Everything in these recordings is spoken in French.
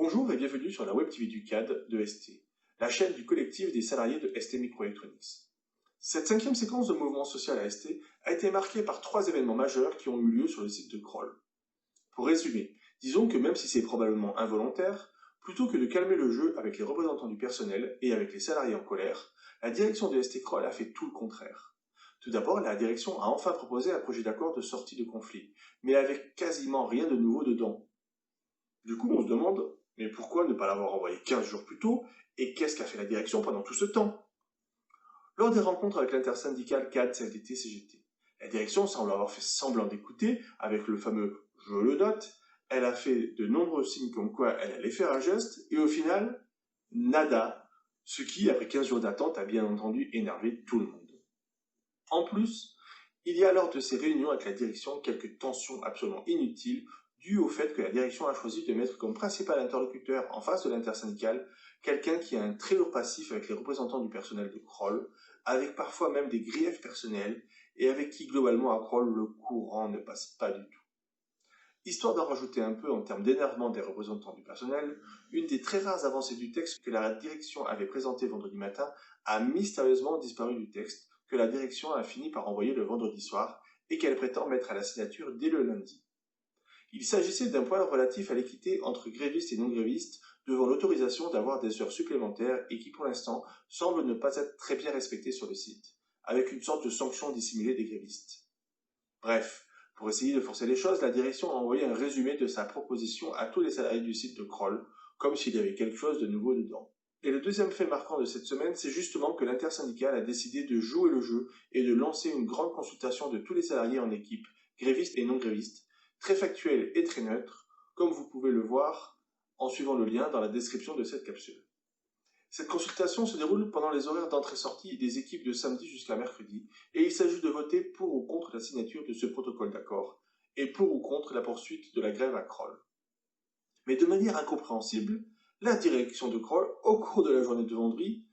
Bonjour et bienvenue sur la Web TV du CAD de ST, la chaîne du collectif des salariés de ST Microelectronics. Cette cinquième séquence de mouvement social à ST a été marquée par 3 événements majeurs qui ont eu lieu sur le site de Kroll. Pour résumer, disons que même si c'est probablement involontaire, plutôt que de calmer le jeu avec les représentants du personnel et avec les salariés en colère, la direction de ST Kroll a fait tout le contraire. Tout d'abord, la direction a enfin proposé un projet d'accord de sortie de conflit, mais avec quasiment rien de nouveau dedans. Du coup, on se demande, mais pourquoi ne pas l'avoir envoyé 15 jours plus tôt, et qu'est-ce qu'a fait la direction pendant tout ce temps? Lors des rencontres avec l'intersyndicale CAD, CFDT, CGT, la direction semble avoir fait semblant d'écouter, avec le fameux « je le note », elle a fait de nombreux signes comme quoi elle allait faire un geste, et au final, nada, ce qui, après 15 jours d'attente, a bien entendu énervé tout le monde. En plus, il y a lors de ces réunions avec la direction quelques tensions absolument inutiles dues au fait que la direction a choisi de mettre comme principal interlocuteur en face de l'intersyndicale quelqu'un qui a un très lourd passif avec les représentants du personnel de Kroll, avec parfois même des griefs personnels et avec qui globalement à Kroll le courant ne passe pas du tout. Histoire d'en rajouter un peu en termes d'énervement des représentants du personnel, une des très rares avancées du texte que la direction avait présenté vendredi matin a mystérieusement disparu du texte, que la direction a fini par envoyer le vendredi soir et qu'elle prétend mettre à la signature dès le lundi. Il s'agissait d'un point relatif à l'équité entre grévistes et non-grévistes devant l'autorisation d'avoir des heures supplémentaires et qui pour l'instant semble ne pas être très bien respecté sur le site, avec une sorte de sanction dissimulée des grévistes. Bref, pour essayer de forcer les choses, la direction a envoyé un résumé de sa proposition à tous les salariés du site de Kroll, comme s'il y avait quelque chose de nouveau dedans. Et le deuxième fait marquant de cette semaine, c'est justement que l'intersyndicale a décidé de jouer le jeu et de lancer une grande consultation de tous les salariés en équipe, grévistes et non grévistes, très factuelle et très neutre, comme vous pouvez le voir en suivant le lien dans la description de cette capsule. Cette consultation se déroule pendant les horaires d'entrée-sortie des équipes de samedi jusqu'à mercredi, et il s'agit de voter pour ou contre la signature de ce protocole d'accord, et pour ou contre la poursuite de la grève à Kroll. Mais de manière incompréhensible, la direction de Kroll, au cours de la journée de vendredi,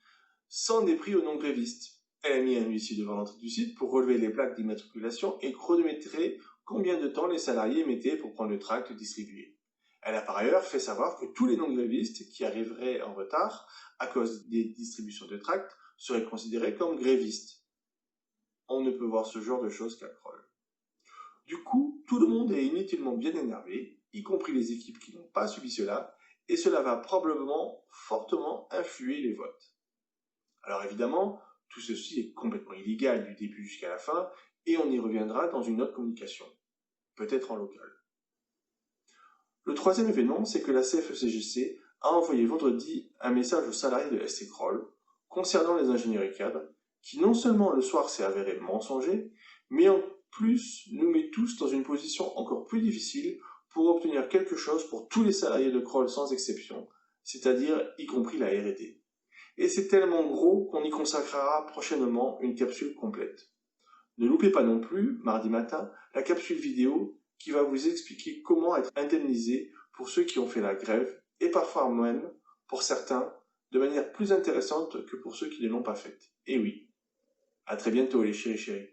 s'en est pris aux non-grévistes. Elle a mis un huissier devant l'entrée du site pour relever les plaques d'immatriculation et chronométrer combien de temps les salariés mettaient pour prendre le tract distribué. Elle a par ailleurs fait savoir que tous les non-grévistes qui arriveraient en retard à cause des distributions de tracts seraient considérés comme grévistes. On ne peut voir ce genre de choses qu'à Kroll. Du coup, tout le monde est inutilement bien énervé, y compris les équipes qui n'ont pas subi cela, et cela va probablement fortement influer les votes. Alors évidemment, tout ceci est complètement illégal du début jusqu'à la fin, et on y reviendra dans une autre communication, peut-être en local. Le troisième événement, c'est que la CFE-CGC a envoyé vendredi un message aux salariés de ST Kroll concernant les ingénieries cadres, qui non seulement le soir s'est avéré mensonger, mais en plus nous met tous dans une position encore plus difficile pour obtenir quelque chose pour tous les salariés de Kroll sans exception, c'est-à-dire y compris la R&D. Et c'est tellement gros qu'on y consacrera prochainement une capsule complète. Ne loupez pas non plus, mardi matin, la capsule vidéo qui va vous expliquer comment être indemnisé pour ceux qui ont fait la grève, et parfois même, pour certains, de manière plus intéressante que pour ceux qui ne l'ont pas faite. Et oui, à très bientôt les chéris.